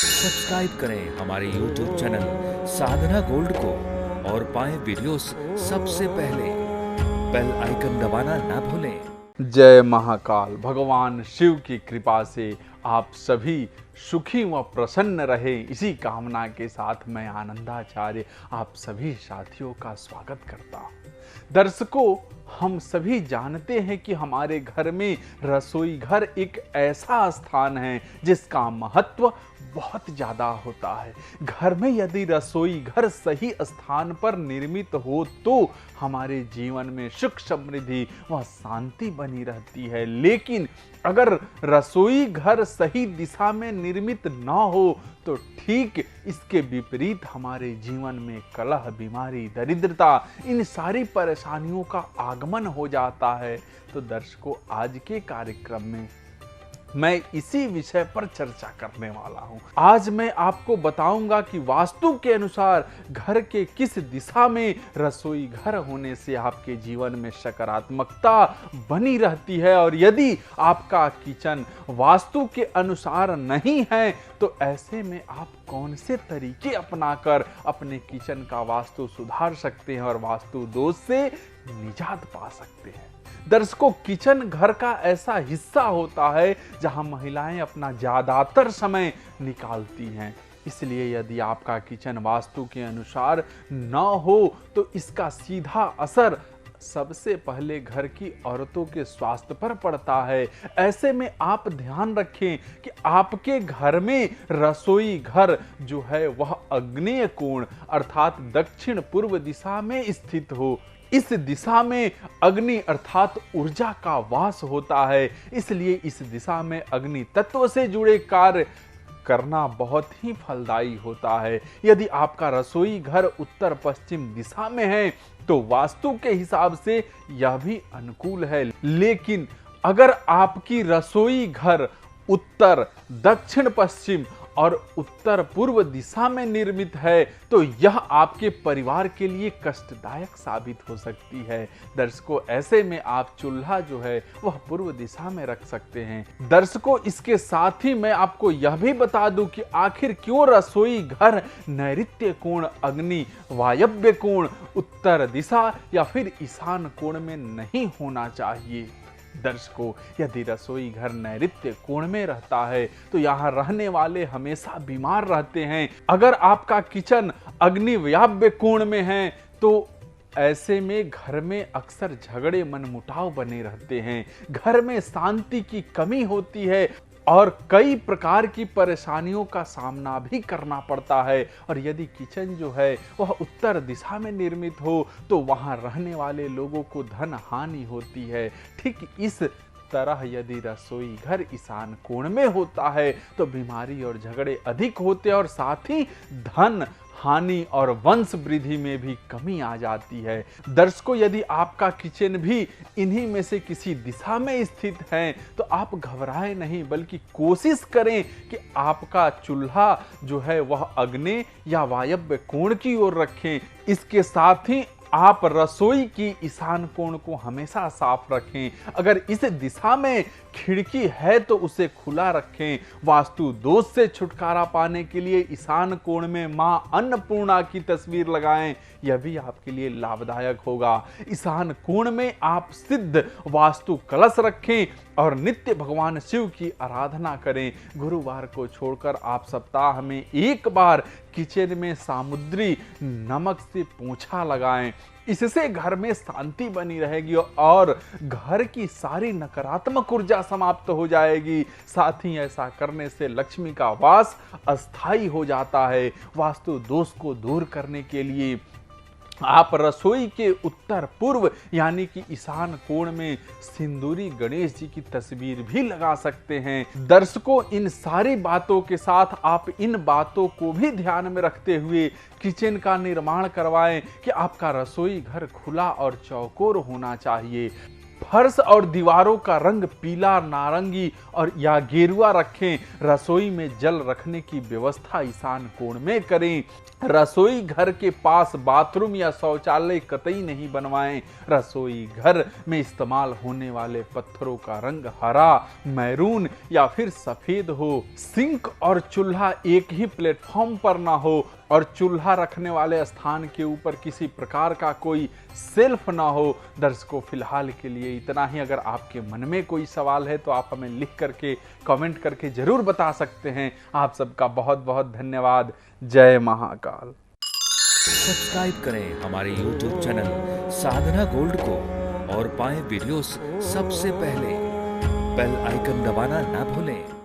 Subscribe करें हमारे YouTube channel साधना gold को और पाएं वीडियोस सबसे पहले। बेल आइकन दबाना ना भूलें। जय महाकाल। भगवान शिव की कृपा से आप सभी सुखी व प्रसन्न रहे, इसी कामना के साथ मैं आनंदाचार्य आप सभी साथियों का स्वागत करता हूँ। दर्शकों, हम सभी जानते हैं कि हमारे घर में रसोई घर एक ऐसा स्थान है जिसका महत्व बहुत ज़्यादा होता है। घर में यदि रसोई घर सही स्थान पर निर्मित हो तो हमारे जीवन में सुख समृद्धि व शांति बनी रहती है, लेकिन अगर रसोई घर सही दिशा में निर्मित ना हो तो ठीक इसके विपरीत हमारे जीवन में कलह, बीमारी, दरिद्रता, इन सारी परेशानियों का आगमन हो जाता है। तो दर्शकों, आज के कार्यक्रम में मैं इसी विषय पर चर्चा करने वाला हूं। आज मैं आपको बताऊंगा कि वास्तु के अनुसार घर के किस दिशा में रसोई घर होने से आपके जीवन में सकारात्मकता बनी रहती है, और यदि आपका किचन वास्तु के अनुसार नहीं है तो ऐसे में आप कौन से तरीके अपनाकर अपने किचन का वास्तु सुधार सकते हैं और वास्तु दोष से निजात पा सकते हैं। दर्शकों, किचन घर का ऐसा हिस्सा होता है जहां महिलाएं अपना ज्यादातर समय निकालती हैं। इसलिए यदि आपका किचन वास्तु के अनुसार न हो तो इसका सीधा असर सबसे पहले घर की औरतों के स्वास्थ्य पर पड़ता है। ऐसे में आप ध्यान रखें कि आपके घर में रसोई घर जो है वह आग्नेय कोण अर्थात दक्षिण पूर्व दिशा में स्थित हो। इस दिशा में अग्नि अर्थात ऊर्जा का वास होता है, इसलिए इस दिशा में अग्नि तत्व से जुड़े कार्य करना बहुत ही फलदायी होता है। यदि आपका रसोई घर उत्तर पश्चिम दिशा में है तो वास्तु के हिसाब से यह भी अनुकूल है, लेकिन अगर आपकी रसोई घर उत्तर, दक्षिण पश्चिम और उत्तर पूर्व दिशा में निर्मित है तो यह आपके परिवार के लिए कष्टदायक साबित हो सकती है। दर्शकों, ऐसे में आप चूल्हा जो है वह पूर्व दिशा में रख सकते हैं। दर्शकों, इसके साथ ही मैं आपको यह भी बता दूं कि आखिर क्यों रसोई घर नैऋत्य कोण, अग्नि वायव्य कोण, उत्तर दिशा या फिर ईशान कोण में नहीं होना चाहिए। दर्शकों, यदि रसोई घर नैऋत्य कोण में रहता है तो यहाँ रहने वाले हमेशा बीमार रहते हैं। अगर आपका किचन अग्नि वायव्य कोण में है तो ऐसे में घर में अक्सर झगड़े, मनमुटाव बने रहते हैं, घर में शांति की कमी होती है और कई प्रकार की परेशानियों का सामना भी करना पड़ता है। और यदि किचन जो है वह उत्तर दिशा में निर्मित हो तो वहां रहने वाले लोगों को धन हानि होती है। ठीक इस तरह यदि रसोई घर ईशान कोण में होता है तो बीमारी और झगड़े अधिक होते हैं और साथ ही धन हानि और वंश वृद्धि में भी कमी आ जाती है। दर्शकों, यदि आपका किचन भी इन्हीं में से किसी दिशा में स्थित है तो आप घबराएं नहीं, बल्कि कोशिश करें कि आपका चूल्हा जो है वह आग्नेय या वायव्य कोण की ओर रखें। इसके साथ ही आप रसोई की ईशान कोण को हमेशा साफ रखें। अगर इस दिशा में खिड़की है तो उसे खुला रखें। वास्तु दोष से छुटकारा पाने के लिए ईशान कोण में मां अन्नपूर्णा की तस्वीर लगाएं, यह भी आपके लिए लाभदायक होगा। ईशान कोण में आप सिद्ध वास्तु कलश रखें और नित्य भगवान शिव की आराधना करें। गुरुवार को छोड़कर आप सप्ताह में एक बार किचन में सामुद्री नमक से पोंछा लगाएं। इससे घर में शांति बनी रहेगी और घर की सारी नकारात्मक ऊर्जा समाप्त हो जाएगी। साथ ही ऐसा करने से लक्ष्मी का वास अस्थायी हो जाता है। वास्तु दोष को दूर करने के लिए आप रसोई के उत्तर पूर्व यानी कि ईशान कोण में सिंदूरी गणेश जी की तस्वीर भी लगा सकते हैं। दर्शकों, इन सारी बातों के साथ आप इन बातों को भी ध्यान में रखते हुए किचन का निर्माण करवाएं कि आपका रसोई घर खुला और चौकोर होना चाहिए। फर्श और दीवारों का रंग पीला, नारंगी और या गेरुआ रखें। रसोई में जल रखने की व्यवस्था ईशान कोण में करें। रसोई घर के पास बाथरूम या शौचालय कतई नहीं बनवाएं। रसोई घर में इस्तेमाल होने वाले पत्थरों का रंग हरा, मैरून या फिर सफेद हो। सिंक और चूल्हा एक ही प्लेटफॉर्म पर ना हो और चूल्हा रखने वाले स्थान के ऊपर किसी प्रकार का कोई सेल्फ ना हो। दर्शकों, फिलहाल के लिए इतना ही। अगर आपके मन में कोई सवाल है तो आप हमें लिख करके, कमेंट करके जरूर बता सकते हैं। आप सबका बहुत बहुत धन्यवाद। जय महाकाल। सब्सक्राइब करें हमारे YouTube चैनल साधना गोल्ड को और पाएं वीडियोस सबसे पहले। बेल आइकन दबाना ना भूलें।